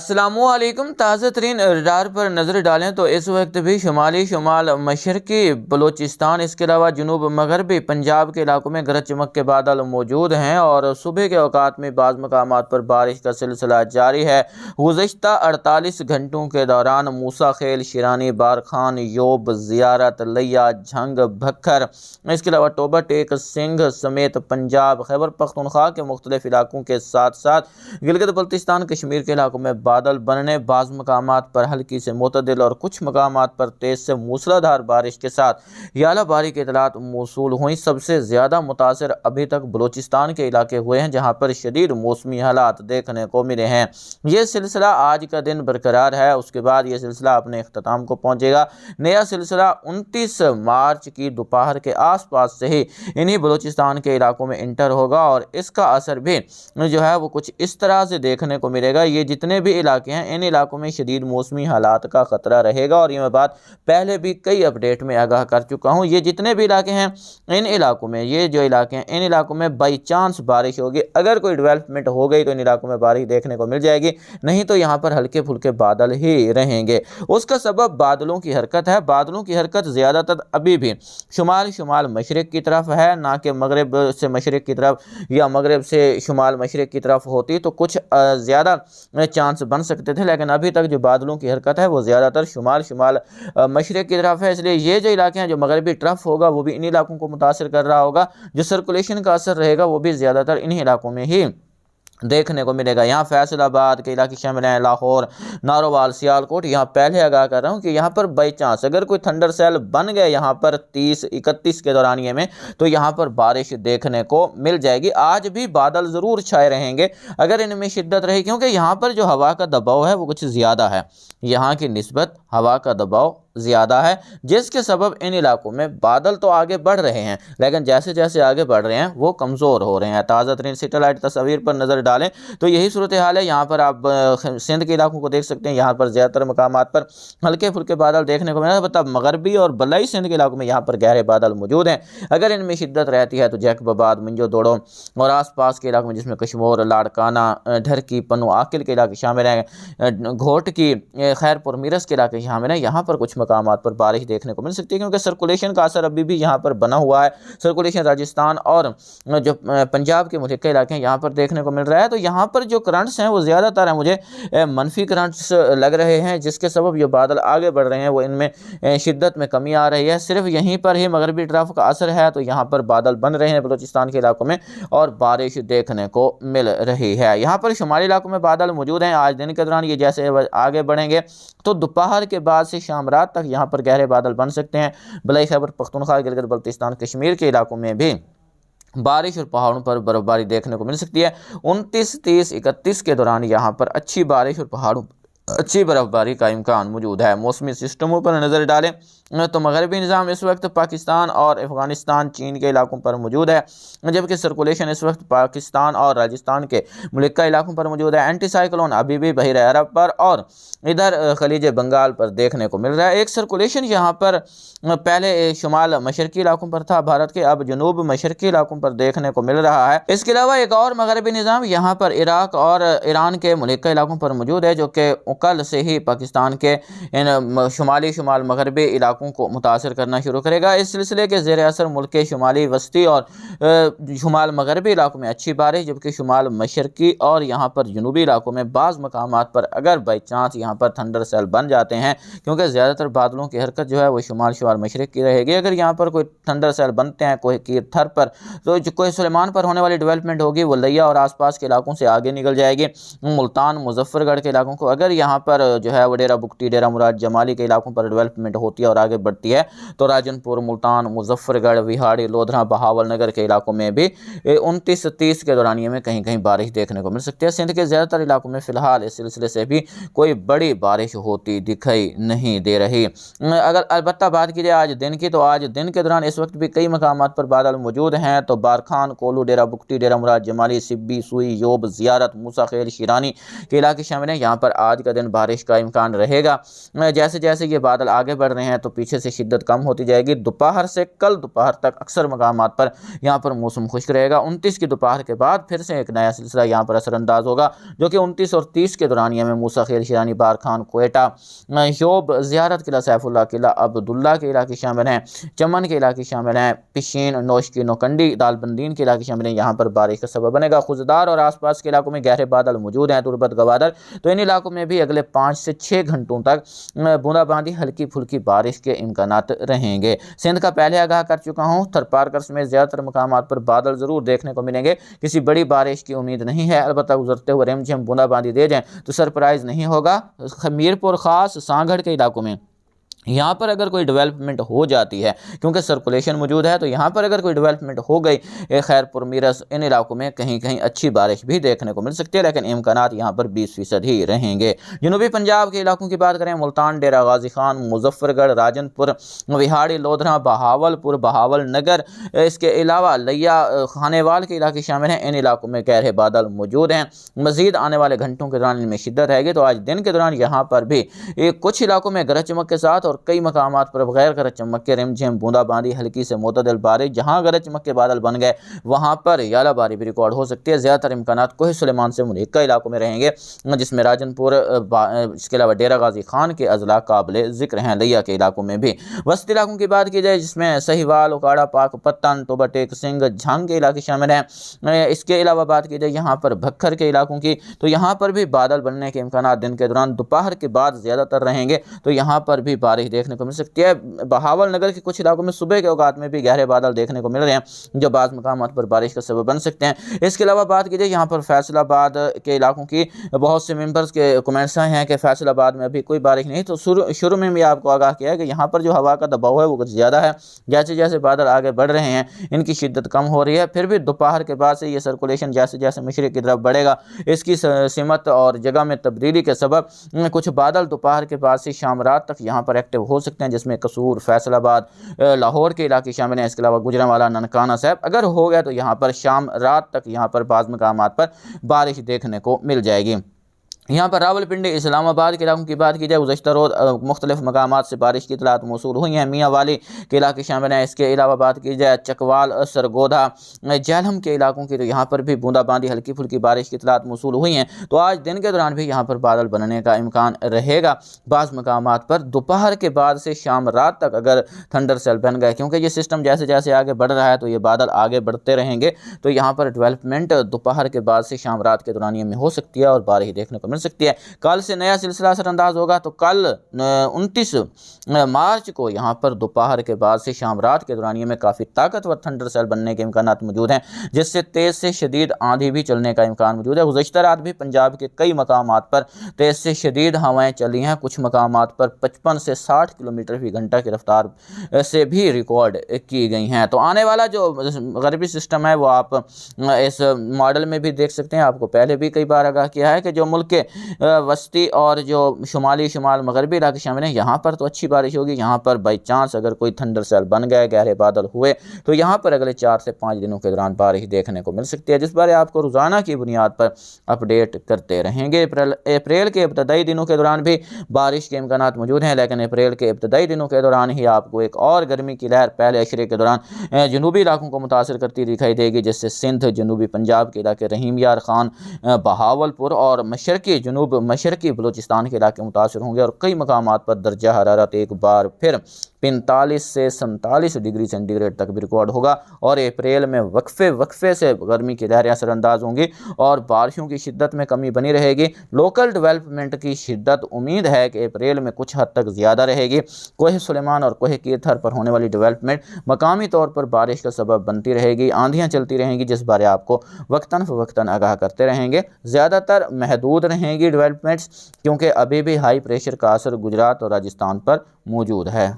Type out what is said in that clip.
السلام علیکم۔ تازہ ترین ریڈار پر نظر ڈالیں تو اس وقت بھی شمال مشرقی بلوچستان، اس کے علاوہ جنوب مغربی پنجاب کے علاقوں میں گرج چمک کے بادل موجود ہیں اور صبح کے اوقات میں بعض مقامات پر بارش کا سلسلہ جاری ہے۔ گزشتہ 48 گھنٹوں کے دوران موسیٰ خیل، شیرانی، بارکھان، یوب، زیارت، لیا، جھنگ، بھکر، اس کے علاوہ ٹوبہ ٹیک، سنگھ سمیت پنجاب، خیبر پختونخوا کے مختلف علاقوں کے ساتھ ساتھ گلگت بلتستان، کشمیر کے علاقوں میں بادل بننے، بعض مقامات پر ہلکی سے معتدل اور کچھ مقامات پر تیز سے موسلادھار بارش کے ساتھ ژالہ باری کی اطلاعات موصول ہوئیں۔ سب سے زیادہ متاثر ابھی تک بلوچستان کے علاقے ہوئے ہیں، جہاں پر شدید موسمی حالات دیکھنے کو ملے ہیں۔ یہ سلسلہ آج کا دن برقرار ہے، اس کے بعد یہ سلسلہ اپنے اختتام کو پہنچے گا۔ نیا سلسلہ 29 مارچ کی دوپہر کے آس پاس سے ہی انہی بلوچستان کے علاقوں میں انٹر ہوگا اور اس کا اثر بھی جو ہے وہ کچھ اس طرح سے دیکھنے کو ملے گا۔ یہ جتنے بھی علاقے ہیں، ان علاقوں میں شدید موسمی حالات کا خطرہ رہے گا، اور یہ میں بات پہلے بھی کئی اپڈیٹ میں آگاہ کر چکا ہوں۔ یہ جتنے بھی علاقے ہیں، ان علاقوں میں یہ جو علاقے ہیں، ان علاقوں میں بائی چانس بارش ہوگی۔ اگر کوئی ڈیولپمنٹ ہو گئی تو ان علاقوں میں بارش دیکھنے کو مل جائے گی، نہیں تو یہاں پر ہلکے پھلکے بادل ہی رہیں گے۔ اس کا سبب بادلوں کی حرکت ہے۔ بادلوں کی حرکت زیادہ تر ابھی بھی شمال مشرق کی طرف ہے، نہ کہ مغرب سے مشرق کی طرف یا مغرب سے شمال مشرق کی طرف ہوتی تو کچھ زیادہ چانس بن سکتے تھے، لیکن ابھی تک جو بادلوں کی حرکت ہے وہ زیادہ تر شمال مشرق کی طرف ہے۔ اس لیے یہ جو علاقے ہیں، جو مغربی ٹرف ہوگا وہ بھی ان علاقوں کو متاثر کر رہا ہوگا۔ جو سرکولیشن کا اثر رہے گا وہ بھی زیادہ تر انہی علاقوں میں ہی دیکھنے کو ملے گا۔ یہاں فیصل آباد کے علاقے شامل ہیں، لاہور، نارووال، سیالکوٹ۔ یہاں پہلے آگاہ کر رہا ہوں کہ یہاں پر بائی چانس اگر کوئی تھنڈر سیل بن گئے یہاں پر 30-31 کے دورانیے میں، تو یہاں پر بارش دیکھنے کو مل جائے گی۔ آج بھی بادل ضرور چھائے رہیں گے اگر ان میں شدت رہی، کیونکہ یہاں پر جو ہوا کا دباؤ ہے وہ کچھ زیادہ ہے، یہاں کی نسبت ہوا کا دباؤ زیادہ ہے، جس کے سبب ان علاقوں میں بادل تو آگے بڑھ رہے ہیں، لیکن جیسے جیسے آگے بڑھ رہے ہیں وہ کمزور ہو رہے ہیں۔ تازہ ترین سیٹلائٹ تصاویر پر نظر ڈالیں تو یہی صورتحال ہے۔ یہاں پر آپ سندھ کے علاقوں کو دیکھ سکتے ہیں، یہاں پر زیادہ تر مقامات پر ہلکے پھلکے بادل دیکھنے کو ملے گا، مطلب مغربی اور بلائی سندھ کے علاقوں میں یہاں پر گہرے بادل موجود ہیں۔ اگر ان میں شدت رہتی ہے تو جیکب آباد، منجو دوڑو اور آس پاس کے علاقوں میں، جس میں کشمور، لاڑکانہ، ڈھرکی، پنو، عاقل کے علاقے شامل ہیں، گھوٹ کی، خیرپور، میرس کے علاقے شامل ہیں، یہاں پر کچھ مقامات پر بارش دیکھنے کو مل سکتی ہے، کیونکہ سرکولیشن کا اثر ابھی بھی یہاں پر بنا ہوا ہے۔ سرکولیشن راجستھان اور جو پنجاب کے ملحقہ علاقے ہیں یہاں پر دیکھنے کو مل رہا ہے، تو یہاں پر جو کرنٹس ہیں وہ زیادہ تر ہیں، مجھے منفی کرنٹس لگ رہے ہیں، جس کے سبب جو بادل آگے بڑھ رہے ہیں وہ ان میں شدت میں کمی آ رہی ہے۔ صرف یہیں پر ہی مغربی طرف کا اثر ہے، تو یہاں پر بادل بن رہے ہیں بلوچستان کے علاقوں میں اور بارش دیکھنے کو مل رہی ہے۔ یہاں پر شمالی علاقوں میں بادل موجود ہیں۔ آج دن کے دوران یہ جیسے آگے بڑھیں گے تو دوپہر کے بعد سے شام رات تک یہاں پر گہرے بادل بن سکتے ہیں۔ بلائی خیبر پختونخوا، گلگت بلتستان، کشمیر کے علاقوں میں بھی بارش اور پہاڑوں پر برف باری دیکھنے کو مل سکتی ہے۔ 29، 30، 31 کے دوران یہاں پر اچھی بارش اور پہاڑوں اچھی برف باری کا امکان موجود ہے۔ موسمی سسٹموں پر نظر ڈالیں تو مغربی نظام اس وقت پاکستان اور افغانستان، چین کے علاقوں پر موجود ہے، جبکہ سرکولیشن اس وقت پاکستان اور راجستھان کے ملحقہ علاقوں پر موجود ہے۔ اینٹی سائیکلون ابھی بھی بحیرہ عرب پر اور ادھر خلیج بنگال پر دیکھنے کو مل رہا ہے۔ ایک سرکولیشن یہاں پر پہلے شمال مشرقی علاقوں پر تھا بھارت کے، اب جنوب مشرقی علاقوں پر دیکھنے کو مل رہا ہے۔ اس کے علاوہ ایک اور مغربی نظام یہاں پر عراق اور ایران کے ملحقہ علاقوں پر موجود ہے، جو کہ کل سے ہی پاکستان کے شمال مغربی علاقوں کو متاثر کرنا شروع کرے گا۔ اس سلسلے کے زیر اثر ملک کے شمالی وسطی اور شمال مغربی علاقوں میں اچھی بارش، جبکہ شمال مشرقی اور یہاں پر جنوبی علاقوں میں بعض مقامات پر اگر بائی چانس یہاں پر تھنڈر سیل بن جاتے ہیں، کیونکہ زیادہ تر بادلوں کی حرکت جو ہے وہ شمال مشرق کی رہے گی، اگر یہاں پر کوئی تھنڈر سیل بنتے ہیں کوئی کیر تھر پر، تو جو کوئی سلیمان پر ہونے والی ڈیولپمنٹ ہوگی وہ لیا اور آس پاس کے علاقوں سے آگے نکل جائے گی۔ ملتان، مظفر گڑھ کے علاقوں کو اگر یہاں پر جو ہے وہ ڈیرہ بگٹی، ڈیرہ مراد جمالی کے علاقوں پر ڈیولپمنٹ ہوتی ہے اور آگے بڑھتی ہے، تو راجن پور، ملتان، مظفر گڑھ، وہاڑی، لودھرا، بہاول نگر کے علاقوں میں بھی 29 30 کے دورانیے میں کہیں کہیں بارش دیکھنے کو مل سکتی ہے۔ سندھ کے زیادہ تر علاقوں میں فی الحال اس سلسلے سے بھی کوئی بڑی بارش ہوتی دکھائی نہیں دے رہی۔ اگر البتہ بات کی جائے آج دن کی، تو آج دن کے دوران اس وقت بھی کئی مقامات پر بادل موجود ہیں، تو بارکھان، کولو، ڈیرہ بگٹی، ڈیرہ مراد جمالی، سبی، سوئی، یوب، زیارت، موسیٰ خیل، شیرانی کے علاقے شامل ہیں۔ یہاں پر آج کا دن بارش کا امکان رہے گا۔ جیسے جیسے یہ بادل آگے بڑھ رہے ہیں تو पीछे से शिद्दत कम होती जाएगी। दोपहर से कल दोपहर तक अक्सर मकामात पर यहाँ पर मौसम खुश्क रहेगा। 29 की दोपहर के बाद फिर से एक नया सिलसिला यहाँ पर असरअंदाज होगा, जो कि 29 और 30 के दौरान में मूसा खेल, शिरानी, बार खान, कोयटा, योब, ज़ियारत किला, सैफुल्ला किला, अब्दुल्ला के इलाके शामिल हैं, चमन के इलाके शामिल हैं, पिशीन, नौशकी, नौकंडी, दालबंदीन के इलाके शामिल हैं। यहाँ पर बारिश का सबब बनेगा। खुजदार और आसपास के इलाकों में गहरे बादल मौजूद हैं, तुरबत गवादर। तो इन इलाकों में भी अगले 5 से 6 घंटों तक बूंदाबांदी, हल्की फुल्की बारिश के इम्कानात रहेंगे। सिंध का पहले आगाह कर चुका हूँ, थरपारकर समेत ज़्यादातर मकामात पर बादल ज़रूर देखने को मिलेंगे। किसी बड़ी बारिश की उम्मीद नहीं है, अलबत्ता गुजरते हुए रिमझिम बूंदाबांदी दे जाएँ तो सरप्राइज़ नहीं होगा। मीरपुर खास सांगड़ के इलाकों में यहाँ पर अगर कोई डेवलपमेंट हो जाती है, क्योंकि सर्कुलेशन मौजूद है, तो यहाँ पर अगर कोई डेवलपमेंट हो गई, खैरपुर, मीरस, इन इलाकों में कहीं कहीं अच्छी बारिश भी देखने को मिल सकती है, लेकिन इम्कानात यहाँ पर 20% ही रहेंगे। जनूबी पंजाब के इलाकों की बात करें, मुल्तान, डेरा गाजी खान, मुजफ्फरगढ़, राजनपुर, विहाड़ी, लोधरा, बहावलपुर, बहावल नगर, इसके अलावा लिया, खानेवाल के इलाके शामिल हैं। इन इलाकों में गहरे बादल मौजूद हैं। मजीद आने वाले घंटों के दौरान इनमें शिद्दत रहेगी। तो आज दिन के दौरान यहाँ पर भी कुछ इलाकों में गरज चमक के साथ और कई मकामात पर बगैर गरज चमक के रिमझिम बूंदाबांदी, हल्की से मुतदल बारिश, जहां गरज चमक के बादल बन गए वहां पर यालाबारी भी रिकॉर्ड हो सकती है। ज़्यादातर इम्कानात कोह सुलेमान से मुल्हिका इलाकों में रहेंगे, जिसमें राजनपुर, इसके अलावा डेरा गाजी खान के अजला काबिल ज़िक्र हैं। लिया के इलाकों में भी वस्ती इलाकों की बात की जाए, जिसमें सहीवाल, उकाड़ा, पाक पत्तन, टोबा टेक सिंह, झांग के इलाके शामिल हैं। इसके अलावा बात की जाए यहाँ पर भक्खर के इलाकों की, तो यहाँ पर भी बादल बनने के इम्कानात दिन के दौरान दोपहर के बाद ज़्यादातर रहेंगे। तो यहाँ पर भी बारिश देखने को मिल सकती है। बहावल नगर के कुछ इलाकों में सुबह के औकात में भी गहरे बादल देखने को मिल रहे हैं, जो बाज़ मकामात पर बारिश का सबब बन सकते हैं। इसके अलावा बात की जाए यहाँ पर फैसलाबाद के इलाकों की, बहुत से मेंबर्स के कमेंट्स आए हैं कि फैसलाबाद में अभी कोई बारिश नहीं। तो शुरू में भी आपको आगाह किया है कि यहाँ पर जो हवा का दबाव है वो कुछ ज़्यादा है। जैसे जैसे बादल आगे बढ़ रहे हैं, इनकी शिद्दत कम हो रही है। फिर भी दोपहर के बाद से ये सर्कुलेशन जैसे जैसे मशरिक़ की तरफ बढ़ेगा, इसकी सिमत और जगह में तब्दीली के सबब कुछ बादल दोपहर के बाद से शाम रात तक यहाँ पर एक्टिव हो सकते हैं, जिसमें कसूर, फैसलाबाद, लाहौर के इलाके शामिल हैं। इसके अलावा गुजरांवाला, ननकाना साहब अगर हो गया तो यहाँ पर शाम रात तक यहाँ पर बाज़ मकामात पर बारिश देखने को मिल जाएगी। यहाँ पर रावलपिंडी, इस्लामाबाद के इलाकों की बात की जाए, गुज़श्ता रोज़ मुख्तलिफ मकामात से बारिश की इतलात मौसूल हुई हैं। मियाँ वाली के इलाके शामिल हैं। इसके अलावा बात की जाए चकवाल, सरगोधा, जहलम के इलाकों की, तो यहाँ पर भी बूंदाबांदी, हल्की फुल्की बारिश की इतलात मौसूल हुई हैं। तो आज दिन के दौरान भी यहाँ पर बादल बनने का इम्कान रहेगा। बाज़ मकामात पर दोपहर के बाद से शाम रात तक अगर थंडर सेल बन गए, क्योंकि ये सिस्टम जैसे जैसे आगे बढ़ रहा है तो ये बादल आगे बढ़ते रहेंगे, तो यहाँ पर डेवलपमेंट दोपहर के बाद से शाम रात के दौरान में हो सकती है और बारिश देखने को मिल सकती है। कल से नया सिलसिला असरअंदाज होगा। तो कल 29 मार्च को यहाँ पर दोपहर के बाद से शाम रात के दौरान में काफ़ी ताकतवर थंडर सेल बनने के इम्कानात मौजूद हैं, जिससे तेज़ से शदीद आंधी भी चलने का इम्कान मौजूद है। गुज़श्ता रात भी पंजाब के कई मकामात पर तेज़ से शदीद हवाएं चली हैं। कुछ मकामात पर 55 से 60 किलोमीटर फी घंटा की रफ्तार से भी रिकॉर्ड की गई हैं। तो आने वाला जो गरबी सिस्टम है वो आप इस मॉडल में भी देख सकते हैं। आपको पहले भी कई बार आगाह किया है कि जो मुल्क के वस्ती और जो शुमाल मगरबी इलाके शामिल हैं, यहाँ पर तो अच्छी बारिश होगी। यहाँ पर बाई चांस अगर कोई थंडर सेल बन गए, गहरे बादल हुए, तो यहाँ पर अगले 4 से 5 दिनों के दौरान बारिश देखने को मिल सकती है, जिस बारे आपको रोज़ाना की बुनियाद पर अपडेट करते रहेंगे। अप्रैल के इब्तदाई दिनों के दौरान भी बारिश के इम्कानात मौजूद हैं, लेकिन अप्रैल के इब्तदाई दिनों के दौरान ही आपको एक और गर्मी की लहर पहले अशरे के दौरान जनूबी इलाकों को मुतासर करती दिखाई देगी, जिससे सिंध, जनूबी पंजाब के इलाके, रहीम यार खान, बहावलपुर और मशरकी जनूब मशरकी बलूचिस्तान के इलाके मुतासर होंगे और कई मकामात पर दर्जा हरारत एक बार फिर 45 से 47 डिग्री सेंटीग्रेड तक भी रिकॉर्ड होगा। और अप्रैल में वक्फे से गर्मी की लहरें असरअंदाज होंगी और बारिशों की शिद्दत में कमी बनी रहेगी। लोकल डेवलपमेंट की शिद्दत उम्मीद है कि अप्रैल में कुछ हद तक ज़्यादा रहेगी। कोह सुलेमान और कोह कीथर पर होने वाली डेवलपमेंट मकामी तौर पर बारिश का सबब बनती रहेगी। आंधियाँ चलती रहेंगी, जिस बारे आपको वक्तन फ़वक्तन आगाह करते रहेंगे। ज़्यादातर महदूद रहेंगी डेवलपमेंट्स, क्योंकि अभी भी हाई प्रेशर का असर गुजरात और राजस्थान पर मौजूद है।